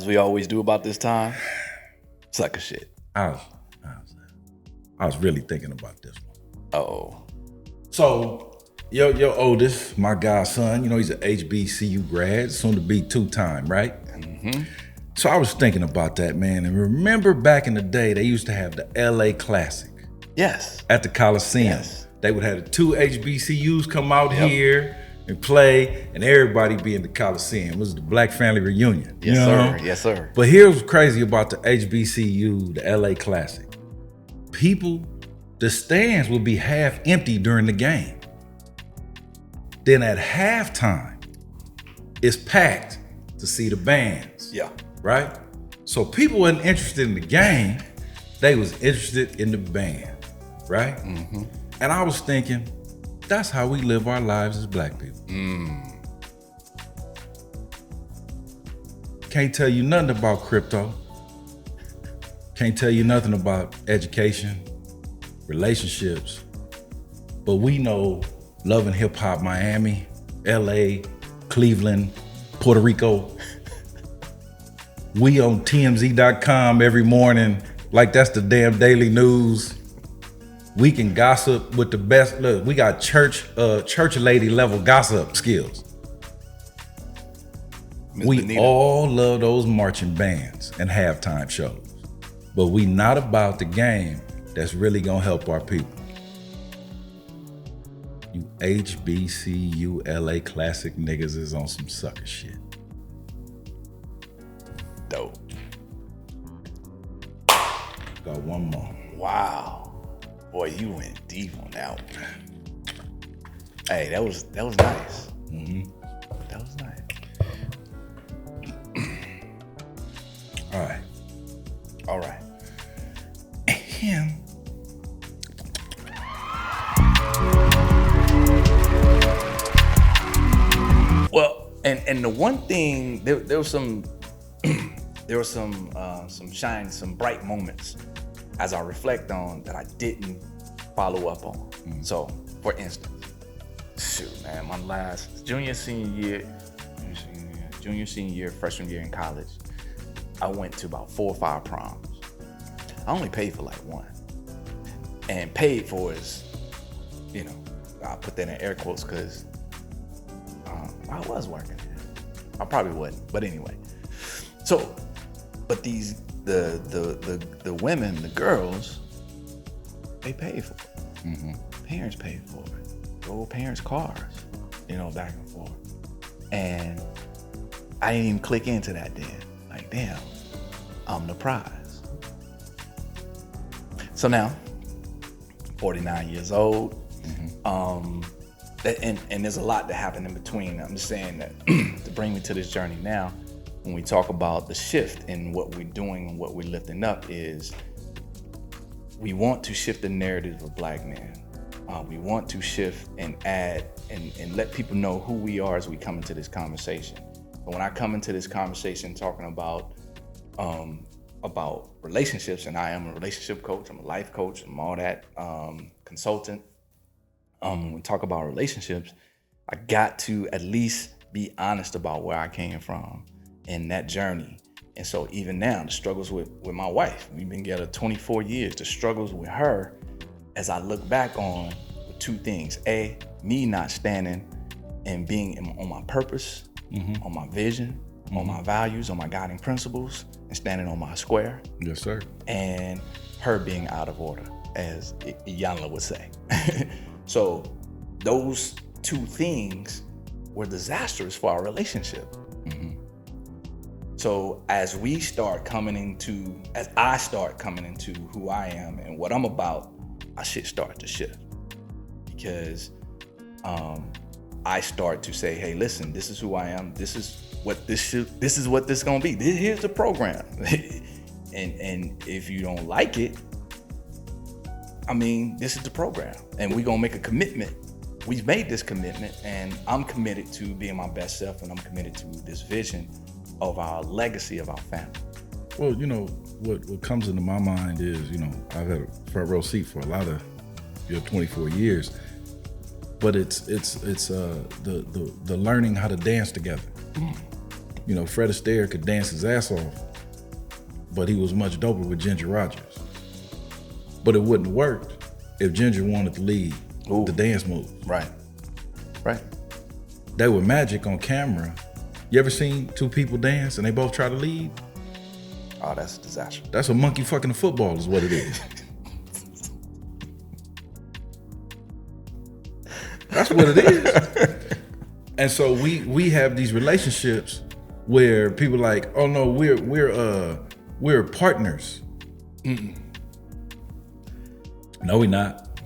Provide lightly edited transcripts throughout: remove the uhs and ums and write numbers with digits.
as we always do about this time, sucker shit. I was really thinking about this one. Oh. So, your oldest, my godson, he's an HBCU grad, soon to be 2-time, right? Mm-hmm. So I was thinking about that, man. And remember back in the day, they used to have the LA Classic. Yes. At the Coliseum. Yes. They would have the 2 HBCUs come out here and play, and everybody be in the Coliseum. It was the Black Family Reunion. Yes, sir. Yes, sir. But here's what's crazy about the HBCU, the LA Classic. The stands would be half empty during the game. Then at halftime, it's packed to see the bands. Yeah. Right? So people wasn't interested in the game, they was interested in the band, right? Mm-hmm. And I was thinking, that's how we live our lives as Black people. Can't tell you nothing about crypto. Can't tell you nothing about education, relationships. But we know Love and Hip Hop Miami, LA, Cleveland, Puerto Rico. We on TMZ.com every morning like that's the damn daily news. We can gossip with the best. Look, we got church lady level gossip skills. We all love those marching bands and halftime shows, but we not about the game that's really gonna help our people. You HBCU LA Classic niggas is on some sucker shit. Dope. Got one more. Wow. Boy, you went deep on that one. Hey, that was nice. Mm-hmm. That was nice. All right. Well, and the one thing there was some some bright moments as I reflect on that I didn't follow up on. So, for instance, shoot, man, my last junior, senior year, freshman year in college, I went to about 4 or 5 proms. I only paid for like one. And paid for is, I put that in air quotes because I was working. I probably wasn't, but anyway. So, but the women, the girls, they paid for it. Mm-hmm. Parents paid for it. Old parents' cars, back and forth. And I didn't even click into that then. Like, damn, I'm the prize. So now, 49 years old, and there's a lot that happened in between. I'm just saying that to bring me to this journey now, when we talk about the shift in what we're doing and what we're lifting up is we want to shift the narrative of Black men. We want to shift and add and let people know who we are as we come into this conversation. But when I come into this conversation talking about relationships, and I am a relationship coach, I'm a life coach, I'm all that, consultant. When we talk about relationships, I got to at least be honest about where I came from in that journey. And so even now, the struggles with my wife, we've been together 24 years, the struggles with her, as I look back on with 2 things. A, me not standing and being on my purpose, on my vision, on my values, on my guiding principles, and standing on my square. Yes, sir. And her being out of order, as Iyanla would say. So those 2 things were disastrous for our relationship. So as I start coming into who I am and what I'm about, our shit start to shift. Because I start to say, hey, listen, this is who I am. This is what this is gonna be. Here's the program. and if you don't like it, I mean, this is the program. And we're gonna make a commitment. We've made this commitment, and I'm committed to being my best self, and I'm committed to this vision of our legacy of our family. Well, what comes into my mind is, I've had a front row seat for a lot of your 24 years, but it's the learning how to dance together. You know, Fred Astaire could dance his ass off, but he was much doper with Ginger Rogers. But it wouldn't have worked if Ginger wanted to lead the dance move. Right. They were magic on camera. You ever seen two people dance and they both try to lead? Oh, that's a disaster. That's a monkey fucking a football is what it is. That's what it is. And so we have these relationships where people are like, oh no, we're partners. Mm-mm. No, we're not.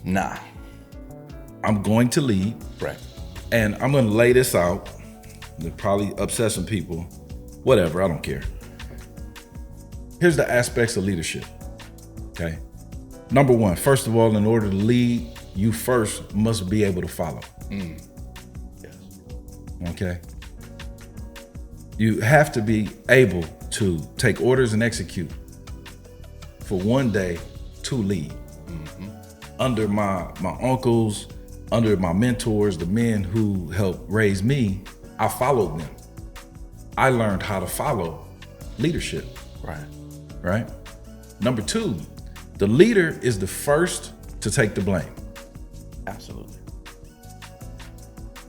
Nah. I'm going to lead. Right. And I'm gonna lay this out. It'll probably upset some people. Whatever, I don't care. Here's the aspects of leadership. Okay. Number one, first of all, in order to lead, you first must be able to follow. Yes. Okay. You have to be able to take orders and execute for one day to lead. Mm-hmm. Under my uncles, under my mentors, the men who helped raise me, I followed them. I learned how to follow leadership. Right? Number two, the leader is the first to take the blame. Absolutely.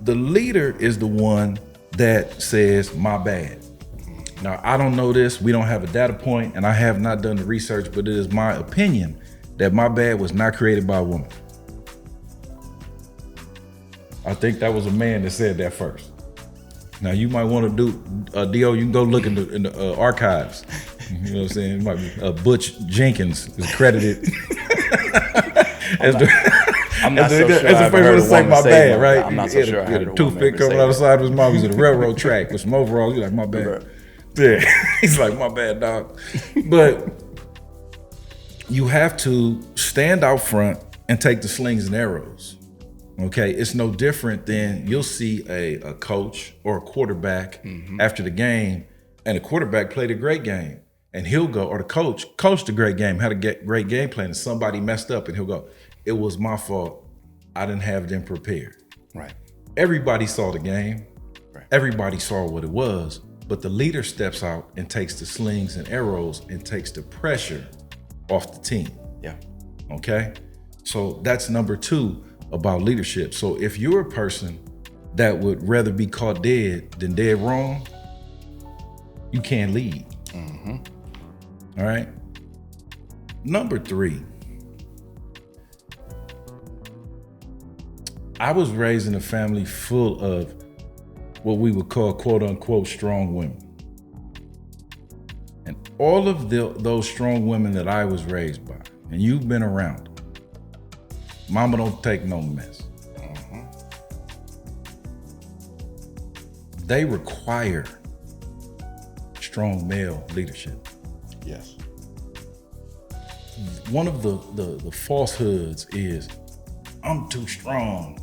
The leader is the one that says, my bad. Now, I don't know this, we don't have a data point, and I have not done the research, but it is my opinion that my bad was not created by a woman. I think that was a man that said that first. Now, you might want to do, D.O., you can go look in the archives. You know what I'm saying? It might be Butch Jenkins is credited I'm not so sure as the first one to say my bad, right? I'm not so sure I heard a toothpick coming out the side of his mouth. He's at a railroad track with some overalls. He's like, my bad. Yeah, he's like, my bad, dog. But you have to stand out front and take the slings and arrows. Okay, it's no different than you'll see a coach or a quarterback after the game, and the quarterback played a great game, and he'll go, or the coach coached a great game, had a great game plan, and somebody messed up, and he'll go, it was my fault. I didn't have them prepared. Right. Everybody saw the game. Right. Everybody saw what it was, but the leader steps out and takes the slings and arrows and takes the pressure off the team. Yeah. Okay? So that's number two about leadership. So if you're a person that would rather be caught dead than dead wrong, you can't lead. Mm-hmm. All right? Number three, I was raised in a family full of what we would call quote unquote strong women. And all of those strong women that I was raised by, and you've been around them, mama don't take no mess. Mm-hmm. They require strong male leadership. Yes. One of the falsehoods is, I'm too strong.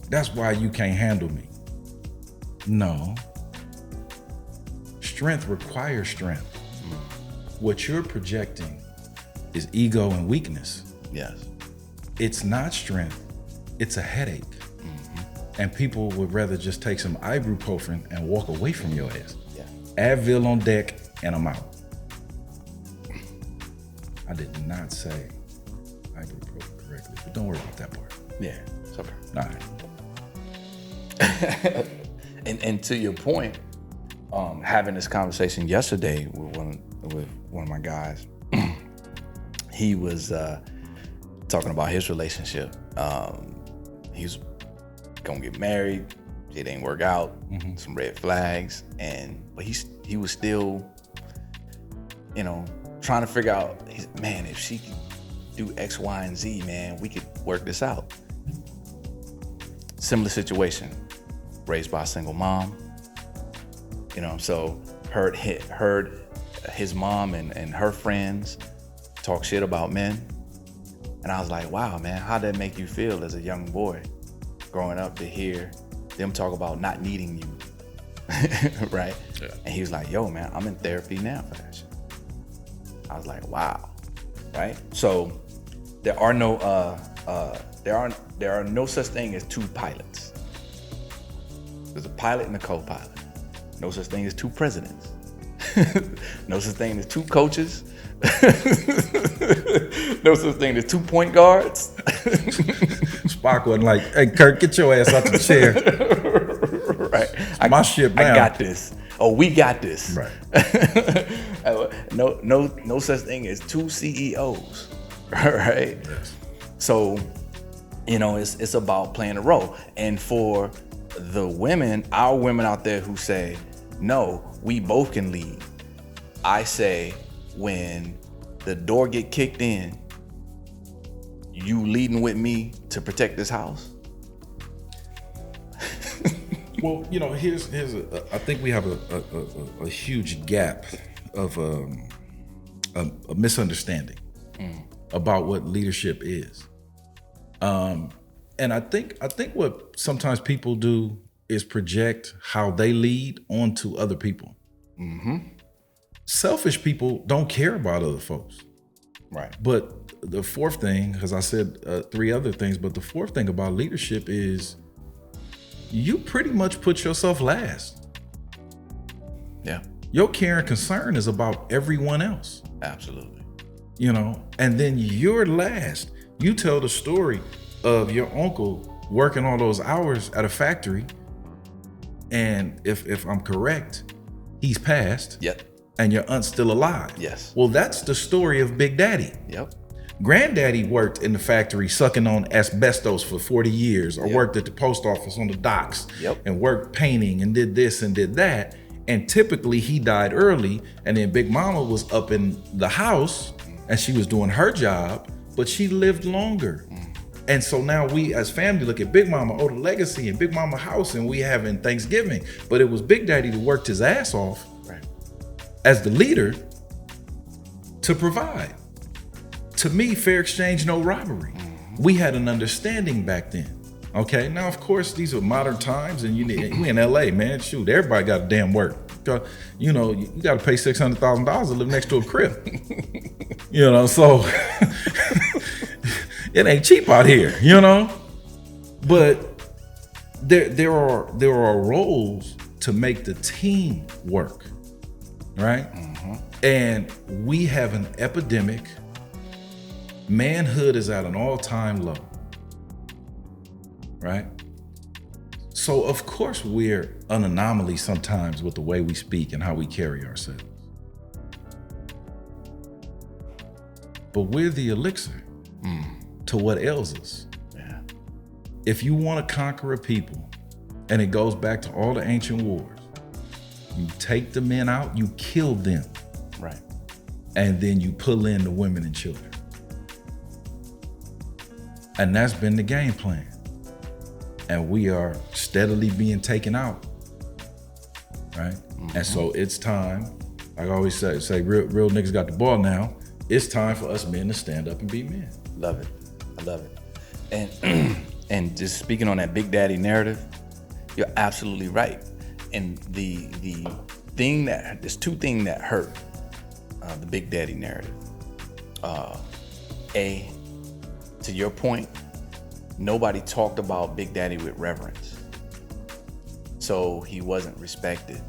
That's why you can't handle me. No. Strength requires strength. What you're projecting is ego and weakness. Yes. It's not strength, it's a headache. Mm-hmm. And people would rather just take some ibuprofen and walk away from your ass. Yeah. Advil on deck and I'm out. I did not say ibuprofen correctly, but don't worry about that part. Yeah, it's okay. All right. And to your point, having this conversation yesterday with one of my guys, he was talking about his relationship. He's gonna get married. It didn't work out. Mm-hmm. Some red flags, but he was still, trying to figure out. Man, if she could do X, Y, and Z, man, we could work this out. Similar situation, raised by a single mom. So heard his mom and her friends talk shit about men. And I was like, wow, man, how'd that make you feel as a young boy growing up to hear them talk about not needing you, right? Yeah. And he was like, yo, man, I'm in therapy now for that shit. I was like, wow, right? So there are no such thing as two pilots. There's a pilot and a co-pilot. No such thing as two presidents. No such thing as two coaches. No such thing as two point guards. Spock wasn't like, hey, Kirk, get your ass out the chair. Right. It's my ship now. I got this. Oh, we got this. Right. No such thing as two CEOs. Right. Yes. So, it's about playing a role. And for the women, our women out there who say, no, we both can lead. I say, when the door get kicked in, you leading with me to protect this house? Well, here's I think we have a huge gap of a misunderstanding about what leadership is. And I think what sometimes people do is project how they lead onto other people. Mm-hmm. Selfish people don't care about other folks. Right. But the fourth thing, because I said 3 other things, but the fourth thing about leadership is you pretty much put yourself last. Yeah. Your care and concern is about everyone else. Absolutely. And then you're last. You tell the story of your uncle working all those hours at a factory, and if I'm correct, he's passed. Yep. And your aunt's still alive. Yes. Well, that's the story of Big Daddy. Yep. Granddaddy worked in the factory sucking on asbestos for 40 years, or Yep. worked at the post office on the docks. Yep. And worked painting and did this and did that. And typically he died early, and then Big Mama was up in the house and she was doing her job, but she lived longer. And so now we as family look at Big Mama, the legacy, and Big Mama house, and we having Thanksgiving. But it was Big Daddy that worked his ass off as the leader to provide. To me, fair exchange, no robbery. We had an understanding back then. Okay, now of course these are modern times, and we in LA, man. Shoot, everybody got a damn work. You got to pay $600,000 to live next to a crib. So it ain't cheap out here, But there are roles to make the team work. Right? Mm-hmm. And we have an epidemic. Manhood is at an all-time low. Right? So of course we're an anomaly sometimes with the way we speak and how we carry ourselves. But we're the elixir to what ails us. Yeah. If you want to conquer a people, and it goes back to all the ancient wars, you take the men out, you kill them. Right. And then you pull in the women and children. And that's been the game plan. And we are steadily being taken out. Right? Mm-hmm. And so it's time, like I always say real niggas got the ball now. It's time for us men to stand up and be men. Love it. I love it. And just speaking on that Big Daddy narrative, you're absolutely right. And there's 2 things that hurt the Big Daddy narrative. To your point, nobody talked about Big Daddy with reverence. So he wasn't respected.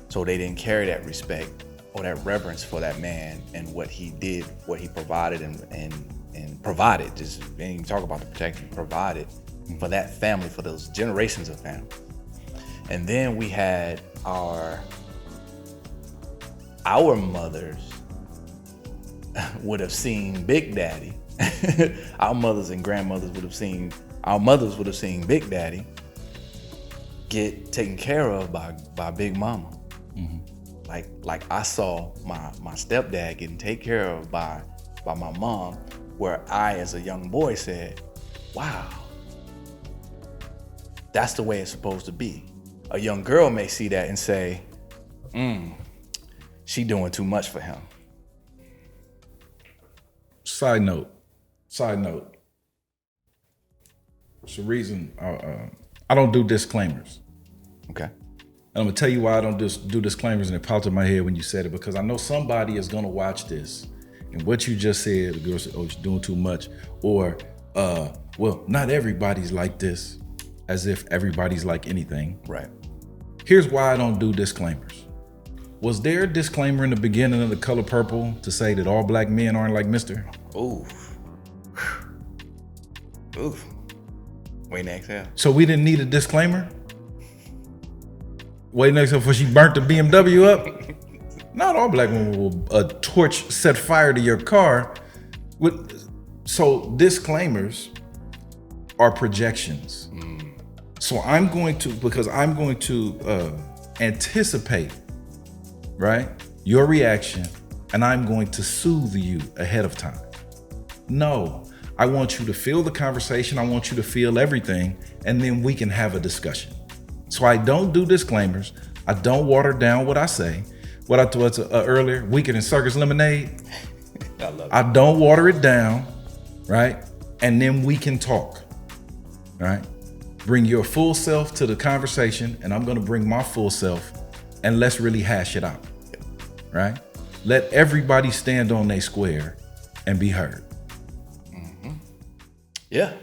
So they didn't carry that respect or that reverence for that man and what he did, what he provided and provided. Just didn't even talk about the protection, provided for that family, for those generations of family. And then we had our mothers would have seen Big Daddy. Our mothers and grandmothers would have seen Big Daddy get taken care of by Big Mama. Mm-hmm. Like I saw my stepdad getting taken care of by my mom, where I, as a young boy, said, wow, that's the way it's supposed to be. A young girl may see that and say, she doing too much for him. Side note. It's the reason I don't do disclaimers. Okay. And I'm gonna tell you why I don't do disclaimers, and it popped in my head when you said it, because I know somebody is gonna watch this, and what you just said, the girl said, oh, she's doing too much, or, well, not everybody's like this, as if everybody's like anything. Right. Here's why I don't do disclaimers. Was there a disclaimer in the beginning of The Color Purple to say that all black men aren't like Mr.? Ooh. Ooh. Wait and exhale. So we didn't need a disclaimer? Wait and exhale before she burnt the BMW up? Not all black women will a torch set fire to your car. So disclaimers are projections. So I'm going to anticipate, right, your reaction, and I'm going to soothe you ahead of time. No, I want you to feel the conversation. I want you to feel everything, and then we can have a discussion. So I don't do disclaimers. I don't water down what I say. What I told earlier, weaker than Circus Lemonade. I love it. I don't water it down, right? And then we can talk, right? Bring your full self to the conversation, and I'm gonna bring my full self, and let's really hash it out, right? Let everybody stand on their square and be heard. Yeah.